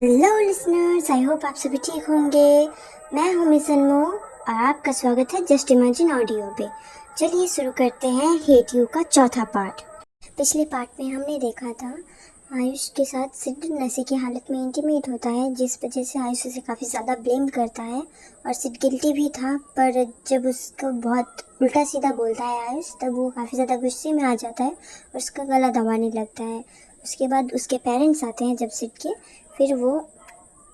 Hello listeners, I hope आप सभी ठीक होंगे। मैं हूँ मिस अनमोल और आपका स्वागत है जस्ट इमेजिन ऑडियो पे। चलिए शुरू करते हैं हेट यू का चौथा पार्ट। पिछले पार्ट में हमने देखा था आयुष के साथ सिड नशे की हालत में इंटीमेट होता है, जिस वजह से आयुष उसे काफ़ी ज़्यादा ब्लेम करता है और सिड गिल्टी भी था। पर जब उसको बहुत उल्टा सीधा बोलता है आयुष, तब वो काफ़ी ज़्यादा गुस्से में आ जाता है और उसका गला दबाने लगता है। उसके बाद उसके पेरेंट्स आते हैं जब सिड के, फिर वो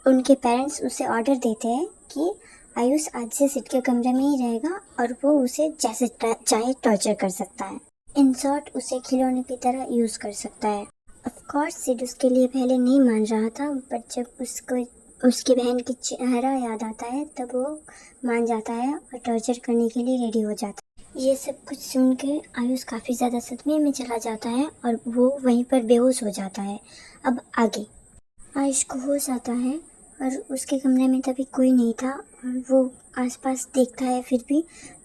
उनके पेरेंट्स उसे ऑर्डर देते हैं कि आयुष आज से सिड के कमरे में ही रहेगा और वो उसे जैसे चाहे टॉर्चर कर सकता है। इन शॉर्ट, उसे खिलौने की तरह यूज़ कर सकता है। ऑफ कोर्स सिड उसके लिए पहले नहीं मान रहा था, बट जब उसको उसकी बहन की चेहरा याद आता है तब वो मान जाता है और टॉर्चर करने के लिए रेडी हो जाता है। ये सब कुछ सुन के आयुष काफ़ी ज़्यादा सदमे में चला जाता है और वो वहीं पर बेहोश हो जाता है। अब आगे आयुष को होश आता है और उसके कमरे में तभी कोई नहीं था और वो आसपास देखता है। फिर भी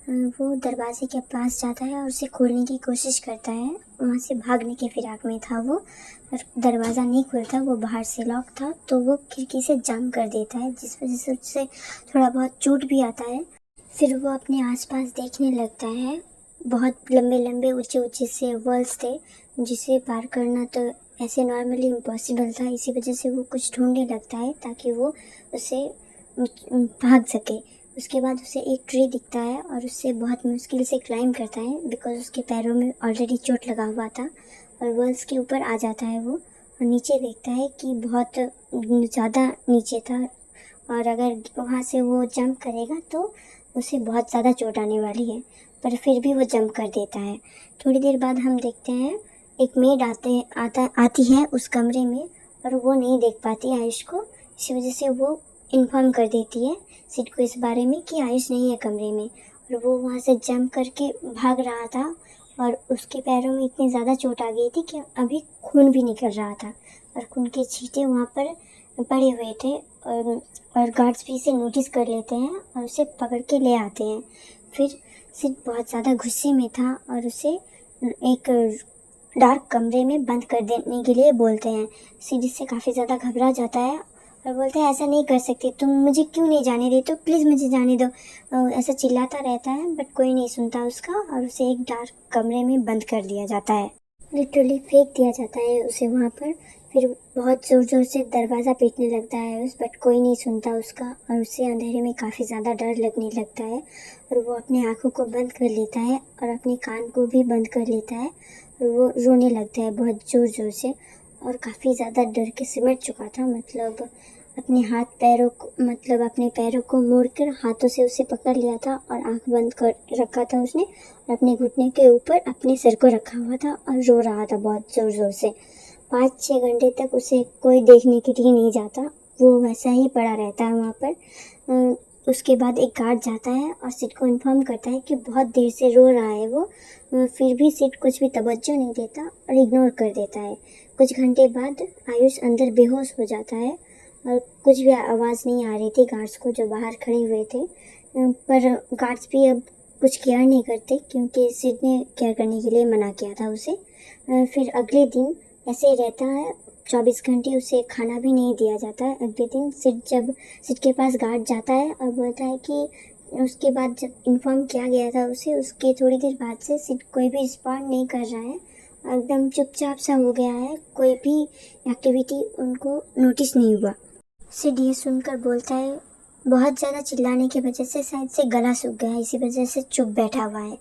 वो दरवाजे के पास जाता है और उसे खोलने की कोशिश करता है। वहाँ से भागने के फिराक में था वो और दरवाज़ा नहीं खुलता, वो बाहर से लॉक था, तो वो खिड़की से जाम कर देता है, जिस वजह से उससे थोड़ा बहुत चोट भी आता है। फिर वो अपने आसपास देखने लगता है। बहुत लंबे लंबे ऊंचे ऊंचे से वॉल्स थे जिसे पार करना तो ऐसे नॉर्मली इम्पॉसिबल था। इसी वजह से वो कुछ ढूंढने लगता है ताकि वो उसे भाग सके। उसके बाद उसे एक ट्री दिखता है और उससे बहुत मुश्किल से क्लाइंब करता है, बिकॉज उसके पैरों में ऑलरेडी चोट लगा हुआ था। और वॉल्स के ऊपर आ जाता है वो और नीचे देखता है कि बहुत ज़्यादा नीचे था और अगर वहाँ से वो जंप करेगा तो उसे बहुत ज़्यादा चोट आने वाली है। पर फिर भी वो जंप कर देता है। थोड़ी देर बाद हम देखते हैं एक मेड आती है उस कमरे में और वो नहीं देख पाती आयुष को। इसी वजह से वो इन्फॉर्म कर देती है सिड को इस बारे में कि आयुष नहीं है कमरे में। और वो वहाँ से जंप करके भाग रहा था और उसके पैरों में इतनी ज़्यादा चोट आ गई थी कि अभी खून भी निकल रहा था और खून के छींटे वहाँ पर पड़े हुए थे। और गार्ड्स भी इसे नोटिस कर लेते हैं और उसे पकड़ के ले आते हैं। फिर सिड बहुत ज़्यादा गुस्से में था और उसे एक डार्क कमरे में बंद कर देने के लिए बोलते हैं। सिड इससे काफ़ी ज़्यादा घबरा जाता है और बोलता है ऐसा नहीं कर सकती तुम, मुझे क्यों नहीं जाने देते, तो प्लीज़ मुझे जाने दो। ऐसा चिल्लाता रहता है बट कोई नहीं सुनता उसका और उसे एक डार्क कमरे में बंद कर दिया जाता है। लिटरली फेंक दिया जाता है उसे वहाँ पर। फिर बहुत ज़ोर ज़ोर से दरवाज़ा पीटने लगता है उस, बट कोई नहीं सुनता उसका और उसे अंधेरे में काफ़ी ज़्यादा डर लगने लगता है और वो अपनी आँखों को बंद कर लेता है और अपने कान को भी बंद कर लेता है और वो रोने लगता है बहुत ज़ोर ज़ोर से और काफ़ी ज़्यादा डर के सिमट चुका था। अपने अपने पैरों को मोड़कर हाथों से उसे पकड़ लिया था और आंख बंद कर रखा था उसने और अपने घुटने के ऊपर अपने सिर को रखा हुआ था और रो रहा था बहुत ज़ोर ज़ोर से। 5-6 घंटे तक उसे कोई देखने के लिए नहीं जाता, वो वैसा ही पड़ा रहता है वहाँ पर। उसके बाद एक गार्ड जाता है और सिड को इन्फॉर्म करता है कि बहुत देर से रो रहा है वो। फिर भी सिड कुछ भी तवज्जो नहीं देता और इग्नोर कर देता है। कुछ घंटे बाद आयुष अंदर बेहोश हो जाता है और कुछ भी आवाज़ नहीं आ रही थी गार्ड्स को जो बाहर खड़े हुए थे। पर गार्ड्स भी अब कुछ केयर नहीं करते क्योंकि सिड ने केयर करने के लिए मना किया था उसे। फिर अगले दिन ऐसे ही रहता है, 24 घंटे उसे खाना भी नहीं दिया जाता है। अगले दिन सिड के पास गार्ड जाता है और बोलता है कि उसके बाद जब इन्फॉर्म किया गया था उसे, उसके थोड़ी देर बाद से सिड कोई भी रिस्पॉन्ड नहीं कर रहा है, एकदम चुपचाप सा हो गया है, कोई भी एक्टिविटी उनको नोटिस नहीं हुआ। सिड ये सुनकर बोलता है बहुत ज़्यादा चिल्लाने की वजह से शायद से गला सूख गया है, इसी वजह से चुप बैठा हुआ है।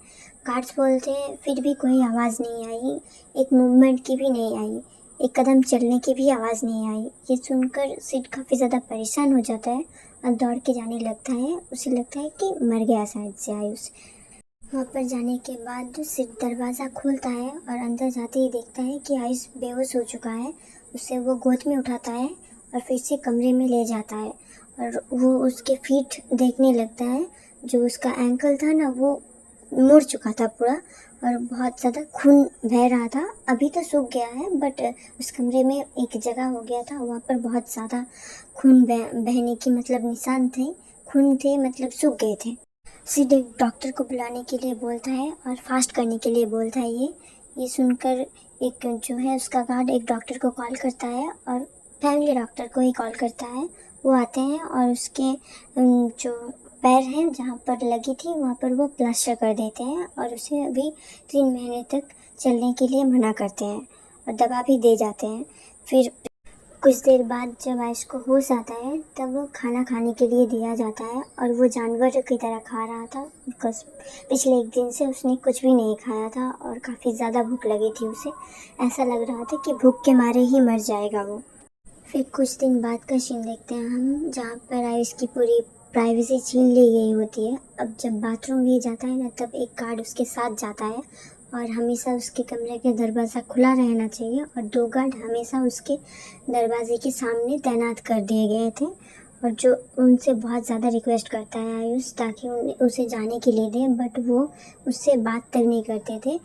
गार्ड्स बोलते हैं फिर भी कोई आवाज़ नहीं आई, एक मूवमेंट की भी नहीं आई, एक कदम चलने की भी आवाज़ नहीं आई। ये सुनकर सिड काफ़ी ज़्यादा परेशान हो जाता है और दौड़ के जाने लगता है। उसे लगता है कि मर गया शायद से आयुष। वहाँ पर जाने के बाद सिड दरवाज़ा खोलता है और अंदर जाते ही देखता है कि आयुष बेहोश हो चुका है। उसे वो गोद में उठाता है और फिर से कमरे में ले जाता है और वो उसके फीट देखने लगता है। जो उसका एंकल था ना, वो मुड़ चुका था पूरा और बहुत ज़्यादा खून बह रहा था। अभी तो सूख गया है बट उस कमरे में एक जगह हो गया था, वहाँ पर बहुत ज़्यादा खून बहने की निशान थे, खून थे, सूख गए थे। सिड एक डॉक्टर को बुलाने के लिए बोलता है और फास्ट करने के लिए बोलता है। ये सुनकर एक जो है उसका गार्ड एक डॉक्टर को कॉल करता है और फैमिली डॉक्टर को ही कॉल करता है। वो आते हैं और उसके जो पैर हैं जहाँ पर लगी थी वहाँ पर वो प्लास्टर कर देते हैं और उसे अभी 3 महीने तक चलने के लिए मना करते हैं और दवा भी दे जाते हैं। फिर कुछ देर बाद जब आयुष को होश आता है तब वो खाना खाने के लिए दिया जाता है और वो जानवर की तरह खा रहा था, बिकॉज पिछले 1 दिन से उसने कुछ भी नहीं खाया था और काफ़ी ज़्यादा भूख लगी थी उसे। ऐसा लग रहा था कि भूख के मारे ही मर जाएगा वो। फिर कुछ दिन बाद का सीन देखते हैं हम, जहाँ पर आयुष की पूरी प्राइवेसी छीन ली गई होती है। अब जब बाथरूम भी जाता है ना तब एक गार्ड उसके साथ जाता है और हमेशा उसके कमरे के दरवाज़ा खुला रहना चाहिए और 2 गार्ड हमेशा उसके दरवाजे के सामने तैनात कर दिए गए थे और जो उनसे बहुत ज़्यादा रिक्वेस्ट करता है आयुष ताकि उसे जाने के लिए दे, बट वो उससे बात तक नहीं करते थे।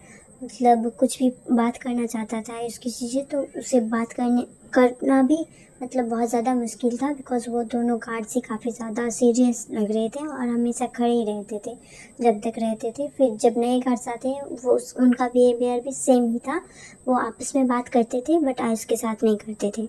मतलब कुछ भी बात करना चाहता था आयुष किसी से तो उसे बात करना भी मतलब बहुत ज़्यादा मुश्किल था, बिकॉज वो दोनों गार्ड से काफ़ी ज़्यादा सीरियस लग रहे थे और हमेशा खड़े ही रहते थे जब तक रहते थे। फिर जब नए गार्ड्स आते हैं वो उनका बिहेवियर भी सेम ही था, वो आपस में बात करते थे बट आयुष के साथ नहीं करते थे।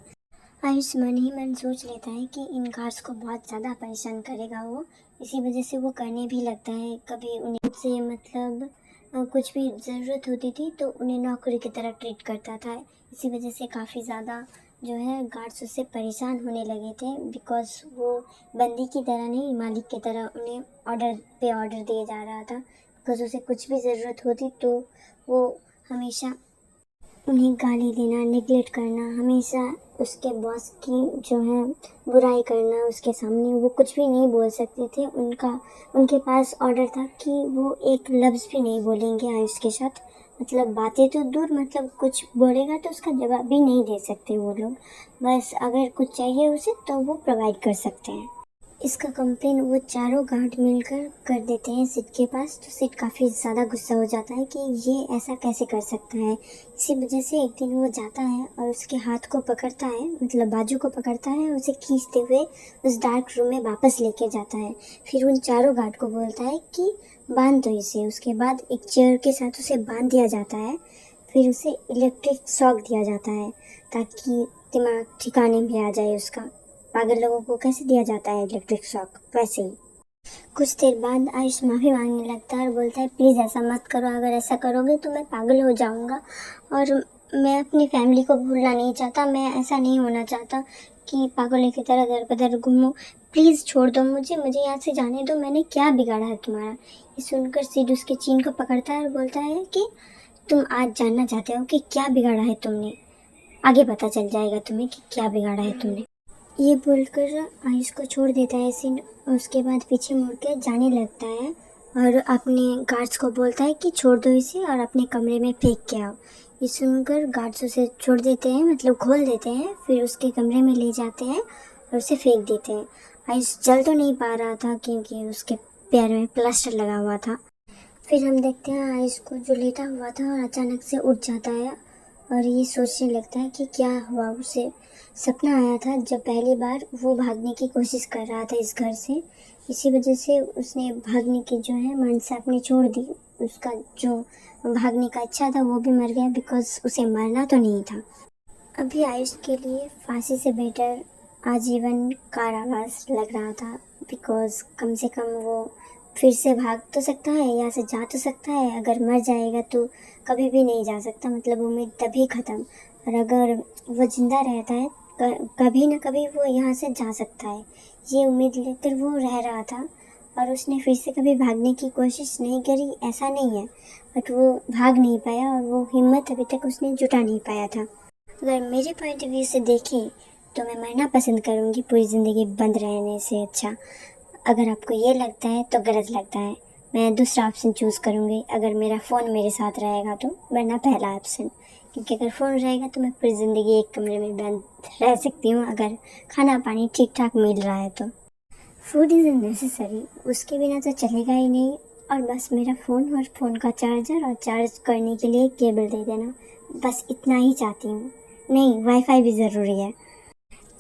आयुष मन ही मन सोच लेता है कि इन गार्ड्स को बहुत ज़्यादा परेशान करेगा वो, इसी वजह से वो करने भी लगता है। कभी उन्हें से मतलब कुछ भी ज़रूरत होती थी तो उन्हें नौकरी की तरह ट्रीट करता था। इसी वजह से काफ़ी ज़्यादा जो है गार्ड्स उससे परेशान होने लगे थे, बिकॉज वो बंदी की तरह नहीं मालिक की तरह उन्हें ऑर्डर पे ऑर्डर दिए जा रहा था। बिकॉज उसे कुछ भी ज़रूरत होती तो वो हमेशा उन्हें गाली देना, नेगलेक्ट करना, हमेशा उसके बॉस की जो है बुराई करना उसके सामने, वो कुछ भी नहीं बोल सकते थे। उनके पास ऑर्डर था कि वो एक लफ्ज़ भी नहीं बोलेंगे आयुष के साथ। मतलब बातें तो दूर, मतलब कुछ बोलेगा तो उसका जवाब भी नहीं दे सकते वो लोग। बस अगर कुछ चाहिए उसे तो वो प्रोवाइड कर सकते हैं। इसका कंप्लेन वो चारों गार्ड मिलकर कर देते हैं सिड के पास, तो सिड काफ़ी ज़्यादा गुस्सा हो जाता है कि ये ऐसा कैसे कर सकता है। इसी वजह से एक दिन वो जाता है और उसके हाथ को पकड़ता है, मतलब बाजू को पकड़ता है, उसे खींचते हुए उस डार्क रूम में वापस लेके जाता है। फिर उन चारों गार्ड को बोलता है कि बांध दो इसे। उसके बाद एक चेयर के साथ उसे बांध दिया जाता है। फिर उसे इलेक्ट्रिक शॉक दिया जाता है ताकि दिमाग ठिकाने में आ जाए उसका। पागल लोगों को कैसे दिया जाता है इलेक्ट्रिक शॉक, वैसे ही। कुछ देर बाद आयुष माफ़ी मांगने लगता है और बोलता है प्लीज़ ऐसा मत करो, अगर ऐसा करोगे तो मैं पागल हो जाऊंगा और मैं अपनी फैमिली को भूलना नहीं चाहता। मैं ऐसा नहीं होना चाहता कि पागलों की तरह दर बदर घूमूं। प्लीज़ छोड़ दो मुझे यहाँ से जाने दो। मैंने क्या बिगाड़ा है तुम्हारा। ये सुनकर सिड उसके चीन को पकड़ता है और बोलता है कि तुम आज जानना चाहते हो कि क्या बिगाड़ा है तुमने, आगे पता चल जाएगा तुम्हें कि क्या बिगाड़ा है तुमने। ये बोलकर आयुष को छोड़ देता है सिड। उसके बाद पीछे मुड़ के जाने लगता है और अपने गार्ड्स को बोलता है कि छोड़ दो इसे और अपने कमरे में फेंक के आओ। ये सुनकर गार्ड्स उसे छोड़ देते हैं, मतलब खोल देते हैं। फिर उसके कमरे में ले जाते हैं और उसे फेंक देते हैं। आयुष चल तो नहीं पा रहा था क्योंकि उसके पैर में प्लास्टर लगा हुआ था। फिर हम देखते हैं आयुष को जो लेटा हुआ था और अचानक से उठ जाता है और ये सोचने लगता है कि क्या हुआ। उसे सपना आया था जब पहली बार वो भागने की कोशिश कर रहा था इस घर से, इसी वजह से उसने भागने की जो है मनसा अपनी छोड़ दी। उसका जो भागने का इच्छा था वो भी मर गया, बिकॉज उसे मरना तो नहीं था। अभी आयुष के लिए फांसी से बेटर आजीवन कारावास लग रहा था, बिकॉज कम से कम वो फिर से भाग तो सकता है, यहाँ से जा तो सकता है। अगर मर जाएगा तो कभी भी नहीं जा सकता, मतलब उम्मीद तभी ख़त्म। और अगर वो ज़िंदा रहता है कभी ना कभी वो यहाँ से जा सकता है, ये उम्मीद लेकर वो रह रहा था। और उसने फिर से कभी भागने की कोशिश नहीं करी, ऐसा नहीं है, बट वो भाग नहीं पाया और वो हिम्मत अभी तक उसने जुटा नहीं पाया था। अगर मेरे पॉइंट ऑफ व्यू से देखें तो मैं मरना पसंद करूँगी पूरी ज़िंदगी बंद रहने से अच्छा। अगर आपको ये लगता है तो गलत लगता है। मैं दूसरा ऑप्शन चूज़ करूँगी, अगर मेरा फ़ोन मेरे साथ रहेगा तो, वरना पहला ऑप्शन। क्योंकि अगर फ़ोन रहेगा तो मैं पूरी ज़िंदगी एक कमरे में बंद रह सकती हूँ, अगर खाना पानी ठीक ठाक मिल रहा है तो। फूड इज़ नेसेसरी, उसके बिना तो चलेगा ही नहीं। और बस मेरा फ़ोन और फ़ोन का चार्जर और चार्ज करने के लिए केबल दे देना, बस इतना ही चाहती हूँ। नहीं, वाईफाई भी ज़रूरी है।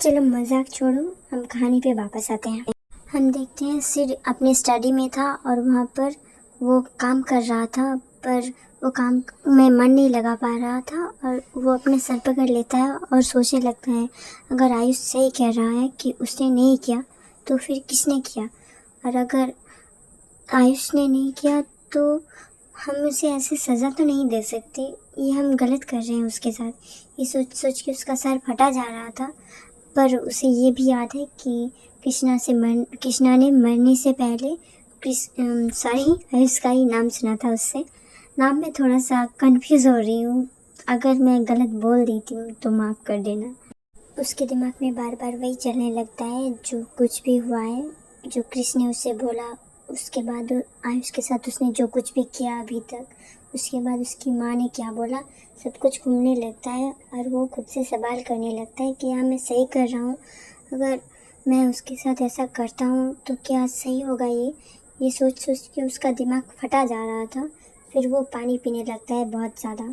चलो मजाक छोड़ो, हम कहानी पे वापस आते हैं। हम देखते हैं सिड अपने स्टडी में था और वहाँ पर वो काम कर रहा था पर वो काम में मन नहीं लगा पा रहा था और वो अपने सर पकड़ लेता है और सोचने लगता है, अगर आयुष सही कह रहा है कि उसने नहीं किया तो फिर किसने किया, और अगर आयुष ने नहीं किया तो हम उसे ऐसे सज़ा तो नहीं दे सकते, ये हम गलत कर रहे हैं उसके साथ। ये सोच सोच के उसका सर फटा जा रहा था। पर उसे ये भी याद है कि कृष्णा ने मरने से पहले आयुष का ही नाम सुना था उससे। नाम में थोड़ा सा कंफ्यूज हो रही हूँ, अगर मैं गलत बोल देती हूँ तो माफ़ कर देना। उसके दिमाग में बार बार वही चलने लगता है जो कुछ भी हुआ है, जो कृष्ण ने उसे बोला, उसके बाद आयुष के साथ उसने जो कुछ भी किया अभी तक, उसके बाद उसकी माँ ने क्या बोला, सब कुछ घूमने लगता है और वो खुद से सवाल करने लगता है कि हाँ मैं सही कर रहा हूँ, अगर मैं उसके साथ ऐसा करता हूँ तो क्या सही होगा। ये सोच सोच के उसका दिमाग फटा जा रहा था। फिर वो पानी पीने लगता है बहुत ज़्यादा,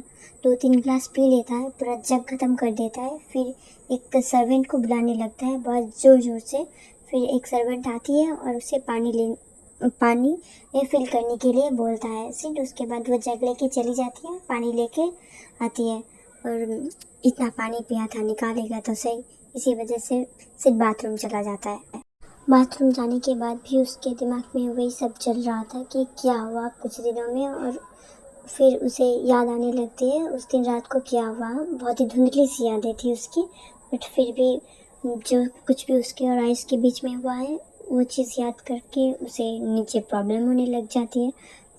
2-3 गिलास पी लेता है, पूरा जग ख़त्म कर देता है। फिर एक सर्वेंट को बुलाने लगता है बहुत ज़ोर ज़ोर से। फिर एक सर्वेंट आती है और उसे पानी रिफ़िल करने के लिए बोलता है सिड। उसके बाद वो जग लेके चली जाती है, पानी लेके आती है और इतना पानी पिया था निकालेगा तो सही, इसी वजह से सिड बाथरूम चला जाता है। बाथरूम जाने के बाद भी उसके दिमाग में वही सब चल रहा था कि क्या हुआ कुछ दिनों में, और फिर उसे याद आने लगती है उस दिन रात को क्या हुआ। बहुत ही धुंधली सी यादें थी उसकी, बट फिर भी जो कुछ भी उसके और आयुष के बीच में हुआ है वो चीज़ याद करके उसे नीचे प्रॉब्लम होने लग जाती है।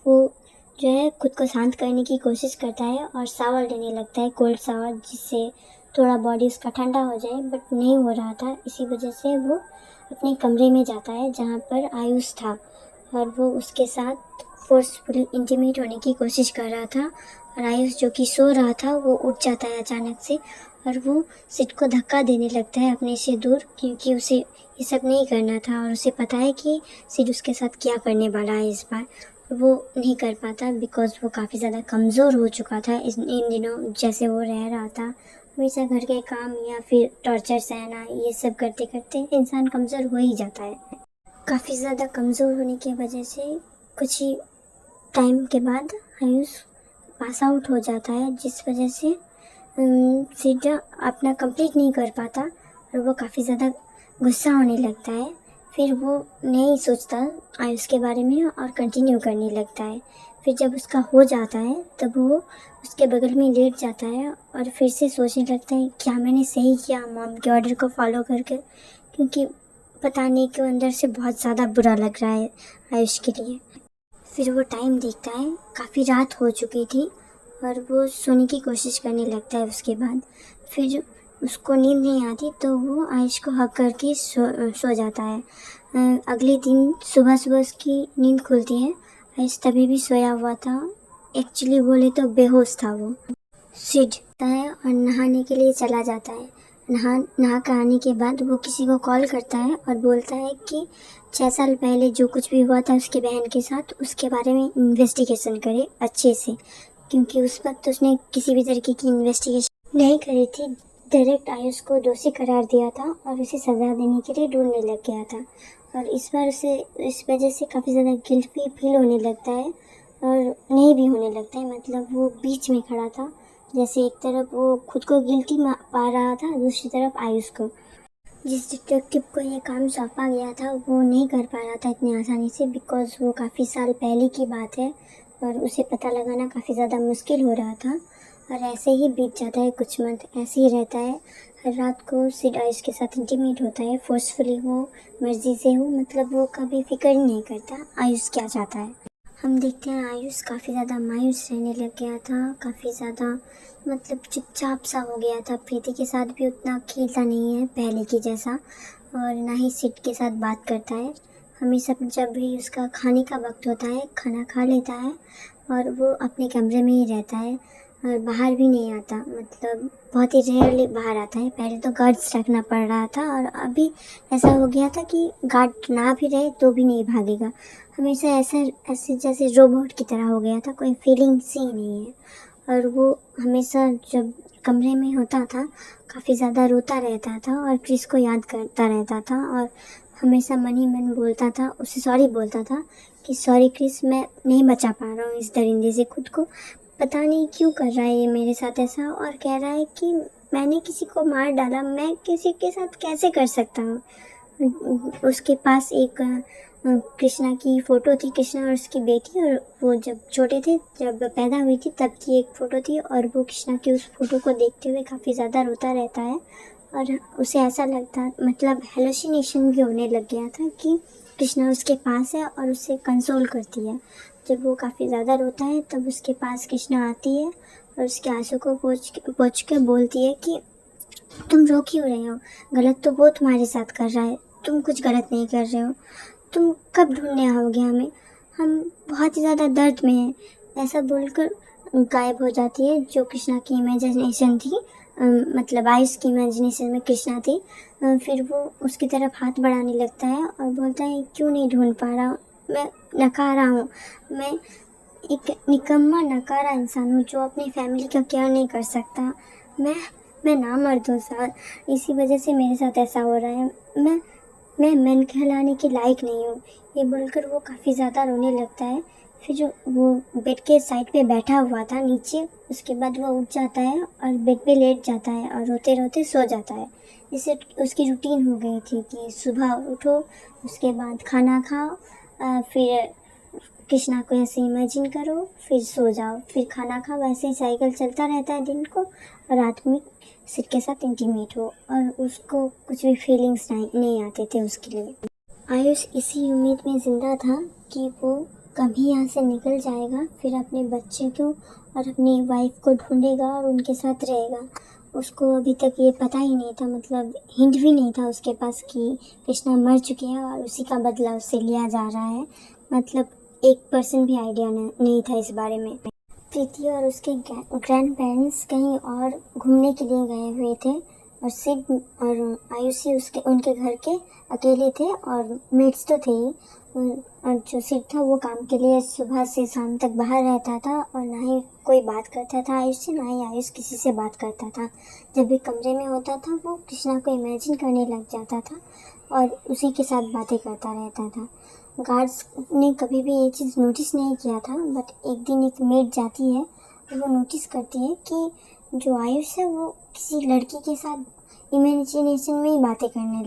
वो जो है खुद को शांत करने की कोशिश करता है और शावर लेने लगता है, कोल्ड शावर, जिससे थोड़ा बॉडी उसका ठंडा हो जाए, बट नहीं हो रहा था। इसी वजह से वो अपने कमरे में जाता है जहाँ पर आयुष था और वो उसके साथ फोर्सफुली इंटीमेट होने की कोशिश कर रहा था। और आयुष जो कि सो रहा था वो उठ जाता है अचानक से और वो सिड को धक्का देने लगता है अपने से दूर, क्योंकि उसे ये सब नहीं करना था और उसे पता है कि सिड उसके साथ क्या करने वाला है इस बार। वो नहीं कर पाता बिकॉज वो काफ़ी ज़्यादा कमज़ोर हो चुका था इन दिनों। जैसे वो रह रहा था हमेशा घर के काम या फिर टॉर्चर सहना, ये सब करते करते इंसान कमज़ोर हो ही जाता है। काफ़ी ज़्यादा कमज़ोर होने की वजह से कुछ ही टाइम के बाद आयुष पास आउट हो जाता है, जिस वजह से सिड अपना कंप्लीट नहीं कर पाता और वो काफ़ी ज़्यादा गुस्सा होने लगता है। फिर वो नहीं सोचता आयुष के बारे में और कंटिन्यू करने लगता है। फिर जब उसका हो जाता है तब वो उसके बगल में लेट जाता है और फिर से सोचने लगता है क्या मैंने सही किया मॉम के ऑर्डर को फॉलो करके, क्योंकि पता नहीं क्यों अंदर से बहुत ज़्यादा बुरा लग रहा है आयुष के लिए। फिर वो टाइम देखता है, काफ़ी रात हो चुकी थी और वो सोने की कोशिश करने लगता है। उसके बाद फिर उसको नींद नहीं आती तो वो आयुष को हक करके सो जाता है। अगले दिन सुबह सुबह उसकी नींद खुलती है। आयुष तभी भी सोया हुआ था, एक्चुअली बोले तो बेहोश था वो। सिड है और नहाने के लिए चला जाता है। नहा कर आने के बाद वो किसी को कॉल करता है और बोलता है कि 6 साल पहले जो कुछ भी हुआ था उसकी बहन के साथ, उसके बारे में इन्वेस्टिगेशन करे अच्छे से, क्योंकि उस वक्त उसने किसी भी तरीके की इन्वेस्टिगेशन नहीं करी थी। डायरेक्ट आयुष को दोषी करार दिया था और उसे सज़ा देने के लिए ढूंढने लग गया था। और इस बार उसे इस वजह से काफ़ी ज़्यादा गिल्ट भी फील होने लगता है और नहीं भी होने लगता है। मतलब वो बीच में खड़ा था, जैसे एक तरफ वो खुद को गिल्टी पा रहा था, दूसरी तरफ आयुष को। जिस डिटेक्टिव को ये काम सौंपा गया था वो नहीं कर पा रहा था इतनी आसानी से, बिकॉज़ वो काफ़ी साल पहले की बात है और उसे पता लगाना काफ़ी ज़्यादा मुश्किल हो रहा था। और ऐसे ही बीत जाता है कुछ मंथ, ऐसे ही रहता है। हर रात को सिड आयुष के साथ इंटीमेट होता है, फोर्सफुली हो, मर्जी से हो, मतलब वो कभी फिक्र ही नहीं करता आयुष क्या चाहता है। हम देखते हैं आयुष काफ़ी ज़्यादा मायूस रहने लग गया था, काफ़ी ज़्यादा मतलब चुपचाप सा हो गया था। प्रीति के साथ भी उतना खेलता नहीं है पहले की जैसा, और ना ही सिड के साथ बात करता है। हमेशा जब भी उसका खाने का वक्त होता है खाना खा लेता है और वो अपने कमरे में ही रहता है और बाहर भी नहीं आता, मतलब बहुत ही रेयरली बाहर आता है। पहले तो गार्ड्स रखना पड़ रहा था और अभी ऐसा हो गया था कि गार्ड ना भी रहे तो भी नहीं भागेगा। हमेशा ऐसे जैसे रोबोट की तरह हो गया था, कोई फीलिंग्स ही नहीं है। और वो हमेशा जब कमरे में होता था काफ़ी ज़्यादा रोता रहता था और क्रिस को याद करता रहता था और हमेशा मन ही मन बोलता था, उसे सॉरी बोलता था कि सॉरी क्रिस, मैं नहीं बचा पा रहा हूँ इस दरिंदे से खुद को, पता नहीं क्यों कर रहा है ये मेरे साथ ऐसा, और कह रहा है कि मैंने किसी को मार डाला, मैं किसी के साथ कैसे कर सकता हूँ। उसके पास एक कृष्णा की फ़ोटो थी, कृष्णा और उसकी बेटी, और वो जब छोटे थे, जब पैदा हुई थी तब की एक फ़ोटो थी, और वो कृष्णा की उस फ़ोटो को देखते हुए काफ़ी ज़्यादा रोता रहता है और उसे ऐसा लगता, मतलब हेलुसिनेशन भी होने लग गया था कि कृष्णा उसके पास है और उसे कंसोल करती है। जब वो काफ़ी ज़्यादा रोता है तब उसके पास कृष्णा आती है और उसके आंसू को पोंछ के बोलती है कि तुम रो क्यों रहे हो, गलत तो वो तुम्हारे साथ कर रहा है, तुम कुछ गलत नहीं कर रहे हो, तुम कब ढूंढने आओगे हमें, हम बहुत ही ज़्यादा दर्द में हैं। ऐसा बोलकर गायब हो जाती है। जो कृष्णा की इमेजिनेशन थी, मतलब आयुष की इमेजिनेशन में कृष्णा थी। फिर वो उसकी तरफ हाथ बढ़ाने लगता है और बोलता है क्यों नहीं ढूंढ पा रहा हूँ, मैं नकारा हूँ, मैं एक निकम्मा नकारा इंसान हूँ जो अपनी फैमिली का केयर नहीं कर सकता, मैं नामर्द हूँ सर, इसी वजह से मेरे साथ ऐसा हो रहा है, मैं मैन कहलाने के लायक नहीं हूँ। ये बोलकर वो काफ़ी ज़्यादा रोने लगता है। फिर जो वो बेड के साइड पे बैठा हुआ था नीचे, उसके बाद वो उठ जाता है और बेड पे लेट जाता है और रोते रोते सो जाता है। इससे उसकी रूटीन हो गई थी कि सुबह उठो, उसके बाद खाना खाओ, फिर कृष्णा को ऐसे इमेजिन करो, फिर सो जाओ, फिर खाना खाओ, ऐसे ही साइकिल चलता रहता है दिन को, और रात में सिड के साथ इंटीमेट हो, और उसको कुछ भी फीलिंग्स नहीं आते थे उसके लिए। आयुष इसी उम्मीद में ज़िंदा था कि वो कभी यहाँ से निकल जाएगा, फिर अपने बच्चे को और अपनी वाइफ को ढूंढेगा और उनके साथ रहेगा। उसको अभी तक ये पता ही नहीं था, मतलब हिंट भी नहीं था उसके पास कि कृष्णा मर चुके हैं और उसी का बदला उससे लिया जा रहा है। मतलब 1% भी आइडिया नहीं था इस बारे में। प्रीति और उसके ग्रैंड पेरेंट्स कहीं और घूमने के लिए गए हुए थे और सिड और आयुषी उनके घर के अकेले थे, और मेट्स तो थे ही, और जो सिड था वो काम के लिए सुबह से शाम तक बाहर रहता था और ना ही कोई बात करता था आयुष से, ना ही आयुष किसी से बात करता था। जब भी कमरे में होता था वो कृष्णा को इमेजिन करने लग जाता था और उसी के साथ बातें करता रहता था। गार्ड्स ने कभी भी ये चीज़ नोटिस नहीं किया था, बट एक दिन एक मेड जाती है और वो नोटिस करती है कि जो आयुष है वो किसी लड़की के साथ इमेजिनेशन में ही बातें करने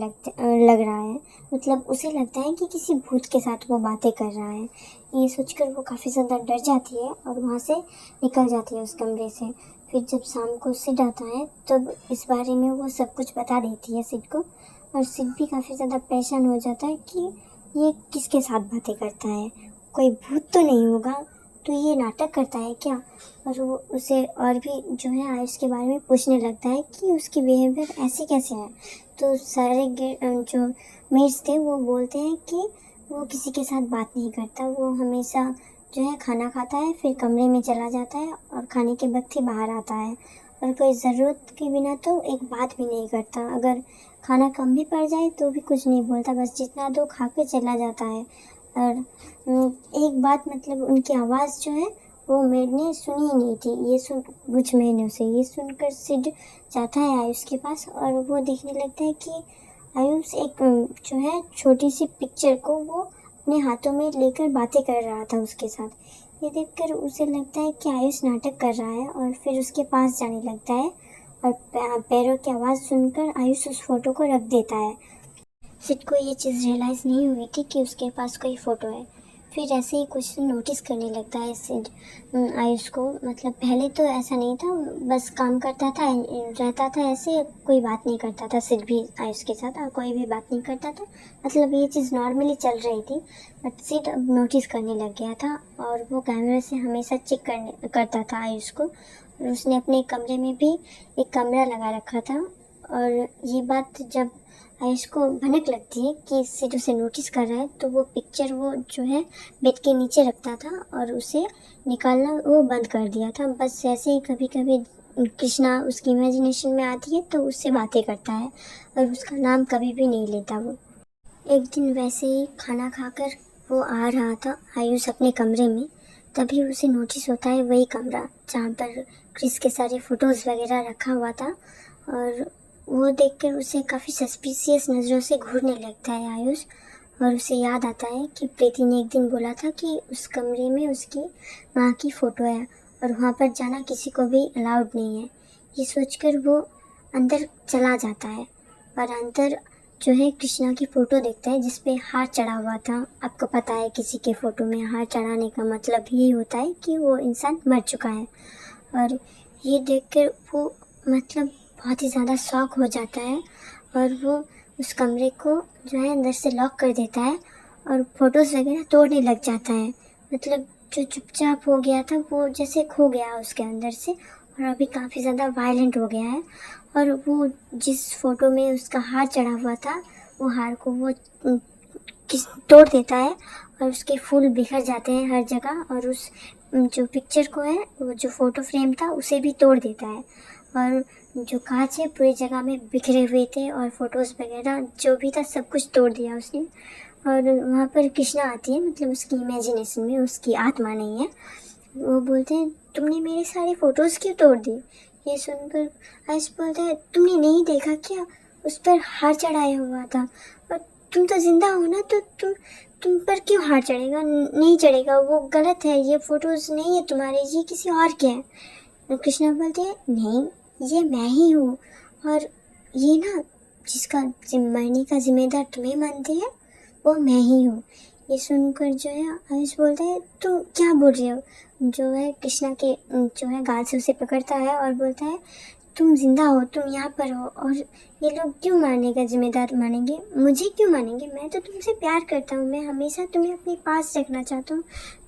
लग रहा है। मतलब उसे लगता है कि किसी भूत के साथ वो बातें कर रहा है। ये सोचकर वो काफ़ी ज़्यादा डर जाती है और वहाँ से निकल जाती है उस कमरे से। फिर जब शाम को सिड आता है तब इस बारे में वो सब कुछ बता देती है सिड को, और सिड भी काफ़ी ज़्यादा परेशान हो जाता है कि ये किसके साथ बातें करता है, कोई भूत तो नहीं होगा, तो ये नाटक करता है क्या। और वो उसे और भी जो है आयुष के बारे में पूछने लगता है कि उसकी बिहेवियर ऐसे कैसे है। तो सारे जो मेट्स थे वो बोलते हैं कि वो किसी के साथ बात नहीं करता, वो हमेशा जो है खाना खाता है, फिर कमरे में चला जाता है और खाने के वक्त ही बाहर आता है, और कोई ज़रूरत के बिना तो एक बात भी नहीं करता। अगर खाना कम भी पड़ जाए तो भी कुछ नहीं बोलता, बस जितना दो खा के चला जाता है। और एक बात, मतलब उनकी आवाज़ जो है वो मेड ने सुनी ही नहीं थी, ये सुन कुछ महीनों से। ये सुनकर सिड जाता है आयुष के पास और वो देखने लगता है कि आयुष एक जो है छोटी सी पिक्चर को वो अपने हाथों में लेकर बातें कर रहा था उसके साथ। ये देखकर उसे लगता है कि आयुष नाटक कर रहा है और फिर उसके पास जाने लगता है, और पैरों की आवाज़ सुनकर आयुष उस फोटो को रख देता है। सिड को ये चीज़ रियलाइज़ नहीं हुई थी कि उसके पास कोई फ़ोटो है। फिर ऐसे ही कुछ नोटिस करने लगता है सिड आयुष को। मतलब पहले तो ऐसा नहीं था, बस काम करता था, रहता था ऐसे, कोई बात नहीं करता था। सिड भी आयुष के साथ और कोई भी बात नहीं करता था, मतलब ये चीज़ नॉर्मली चल रही थी। बट सिड अब नोटिस करने लग गया था और वो कैमरे से हमेशा चेक करता था आयुष को। और उसने अपने कमरे में भी एक कैमरा लगा रखा था, और ये बात जब आयुष को भनक लगती है कि सिड उसे नोटिस कर रहा है, तो वो पिक्चर वो जो है बेड के नीचे रखता था और उसे निकालना वो बंद कर दिया था। बस ऐसे ही कभी कभी कृष्णा उसकी इमेजिनेशन में आती है तो उससे बातें करता है और उसका नाम कभी भी नहीं लेता वो। एक दिन वैसे ही खाना खाकर वो आ रहा था आयुष अपने कमरे में, तभी उसे नोटिस होता है वही कमरा जहाँ पर क्रिस के सारे फ़ोटोज़ वगैरह रखा हुआ था। और वो देखकर उसे काफ़ी सस्पिशियस नज़रों से घूरने लगता है आयुष। और उसे याद आता है कि प्रीति ने एक दिन बोला था कि उस कमरे में उसकी माँ की फ़ोटो है और वहाँ पर जाना किसी को भी अलाउड नहीं है। ये सोचकर वो अंदर चला जाता है और अंदर जो है कृष्णा की फ़ोटो देखता है जिस पे हार चढ़ा हुआ था। आपको पता है किसी के फ़ोटो में हार चढ़ाने का मतलब यही होता है कि वो इंसान मर चुका है। और ये देखकर वो मतलब बहुत ही ज़्यादा शॉक हो जाता है और वो उस कमरे को जो है अंदर से लॉक कर देता है और फ़ोटोज़ वगैरह तोड़ने लग जाता है। मतलब जो चुपचाप हो गया था वो जैसे खो गया उसके अंदर से और अभी काफ़ी ज़्यादा वायलेंट हो गया है। और वो जिस फ़ोटो में उसका हार चढ़ा हुआ था वो हार को वो तोड़ देता है और उसके फूल बिखर जाते हैं हर जगह। और उस जो पिक्चर को है वो जो फ़ोटो फ्रेम था उसे भी तोड़ देता है और जो कांच है पूरी जगह में बिखरे हुए थे और फ़ोटोज़ वगैरह जो भी था सब कुछ तोड़ दिया उसने। और वहाँ पर कृष्णा आती है, मतलब उसकी इमेजिनेशन में, उसकी आत्मा नहीं है। वो बोलते हैं तुमने मेरे सारे फ़ोटोज़ क्यों तोड़ दी। ये सुनकर आयुष बोलता है तुमने नहीं देखा क्या, उस पर हार चढ़ाया हुआ था और तुम तो ज़िंदा हो ना, तो तुम पर क्यों हार चढ़ेगा। नहीं चढ़ेगा, वो गलत है, ये फ़ोटोज़ नहीं है तुम्हारे, ये किसी और के हैं। कृष्णा बोलते हैं नहीं, ये मैं ही हूँ और ये ना जिसका मरने का जिम्मेदार तुम्हें मानते हैं वो मैं ही हूँ। ये सुनकर जो है आयुष बोलता है तुम क्या बोल रहे हो। जो है कृष्णा के जो है गाल से उसे पकड़ता है और बोलता है तुम जिंदा हो, तुम यहाँ पर हो और ये लोग क्यों मारने का जिम्मेदार मानेंगे, मुझे क्यों मानेंगे, मैं तो तुमसे प्यार करता हूँ, मैं हमेशा तुम्हें अपने पास रखना चाहता हूँ,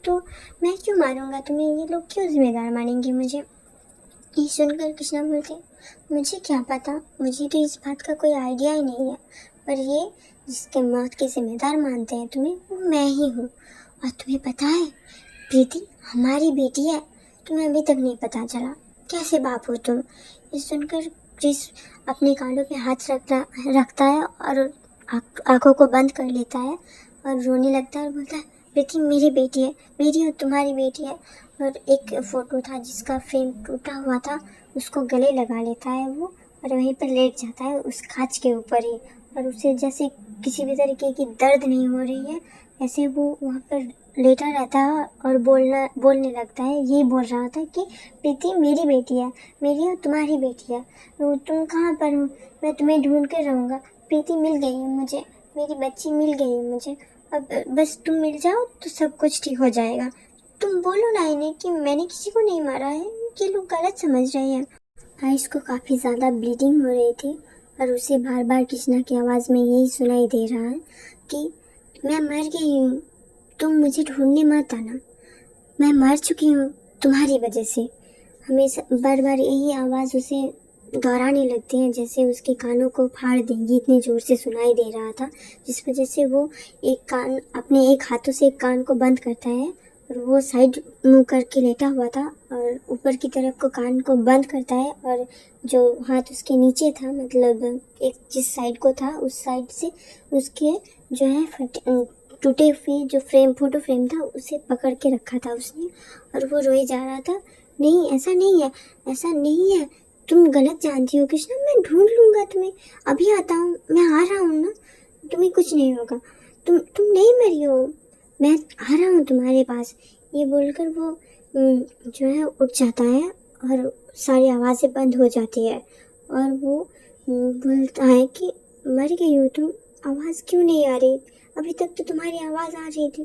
तो मैं क्यों मारूंगा तुम्हें, ये लोग क्यों जिम्मेदार मानेंगे मुझे। ये सुनकर कृष्णा बोलते मुझे क्या पता, मुझे तो इस बात का कोई आइडिया ही नहीं है, पर ये जिसके मौत के जिम्मेदार मानते हैं तुम्हें वो मैं ही हूँ। और तुम्हें पता है प्रीति हमारी बेटी है, तुम्हें अभी तक नहीं पता चला, कैसे बाप हो तुम। ये सुनकर क्रिस अपने कानों पे हाथ रखता है और आंखों को बंद कर लेता है और रोने लगता है और बोलता है प्रीति मेरी बेटी है, मेरी और तुम्हारी बेटी है। और एक फ़ोटो था जिसका फ्रेम टूटा हुआ था उसको गले लगा लेता है वो और वहीं पर लेट जाता है उस कांच के ऊपर ही। और उसे जैसे किसी भी तरीके की दर्द नहीं हो रही है, ऐसे वो वहाँ पर लेटा रहता है और बोलने लगता है। ये बोल रहा था कि प्रीति मेरी बेटी है, मेरी और तुम्हारी बेटी है, तो तुम कहाँ पर हो, मैं तुम्हें ढूंढ कर रहूँगा, प्रीति मिल गई है मुझे, मेरी बच्ची मिल गई है मुझे, अब बस तुम मिल जाओ तो सब कुछ ठीक हो जाएगा। तुम बोलो ना इन्हें कि मैंने किसी को नहीं मारा है, ये लोग गलत समझ रहे हैं। आयुष को काफ़ी ज़्यादा ब्लीडिंग हो रही थी और उसे बार बार कृष्णा की आवाज़ में यही सुनाई दे रहा है कि मैं मर गई हूँ, तुम मुझे ढूंढने मत आना, मैं मर चुकी हूँ तुम्हारी वजह से। हमेशा बार बार यही आवाज़ उसे दोहराने लगती है, जैसे उसके कानों को फाड़ देंगी, इतनी ज़ोर से सुनाई दे रहा था, जिस वजह से वो एक कान अपने एक हाथों से एक कान को बंद करता है और वो साइड मुंह करके लेटा हुआ था और ऊपर की तरफ को कान को बंद करता है और जो हाथ उसके नीचे था, मतलब एक जिस साइड को था उस साइड से उसके जो है टूटे हुए जो फ़ोटो फ्रेम था उसे पकड़ के रखा था उसने और वो रोए जा रहा था। नहीं ऐसा नहीं है, ऐसा नहीं है, तुम गलत जानती हो कृष्णा, मैं ढूंढ लूँगा तुम्हें, अभी आता हूँ, मैं आ रहा हूँ ना, तुम्हें कुछ नहीं होगा, तुम नहीं मरी हो, मैं आ रहा हूँ तुम्हारे पास। ये बोलकर वो जो है उठ जाता है और सारी आवाज़ें बंद हो जाती है और वो बोलता है कि मर गई हो तुम, आवाज़ क्यों नहीं आ रही, अभी तक तो तुम्हारी आवाज़ आ रही थी,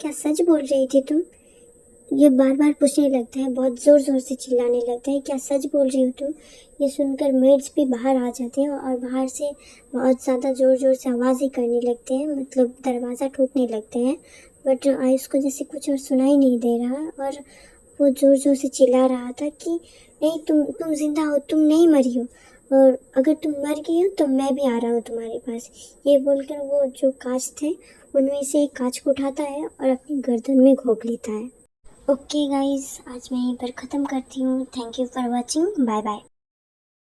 क्या सच बोल रही थी तुम। ये बार बार पूछने लगता है, बहुत ज़ोर ज़ोर से चिल्लाने लगता है, क्या सच बोल रही हो तुम। ये सुनकर मेड्स भी बाहर आ जाते हैं और बाहर से बहुत ज़्यादा ज़ोर ज़ोर से आवाज़ें करने लगते हैं, मतलब दरवाज़ा ठोकने लगते हैं। बट आयुष को जैसे कुछ और सुनाई नहीं दे रहा और वो ज़ोर ज़ोर से चिल्ला रहा था कि नहीं तुम जिंदा हो, तुम नहीं मरी हो और अगर तुम मर गई हो तो मैं भी आ रहा हूँ तुम्हारे पास। ये बोलकर वो जो कांच थे उनमें से एक कांच को उठाता है और अपनी गर्दन में घोंप लेता है। ओके गाइस, आज मैं यहीं पर ख़त्म करती हूँ। Thank you for watching, bye bye.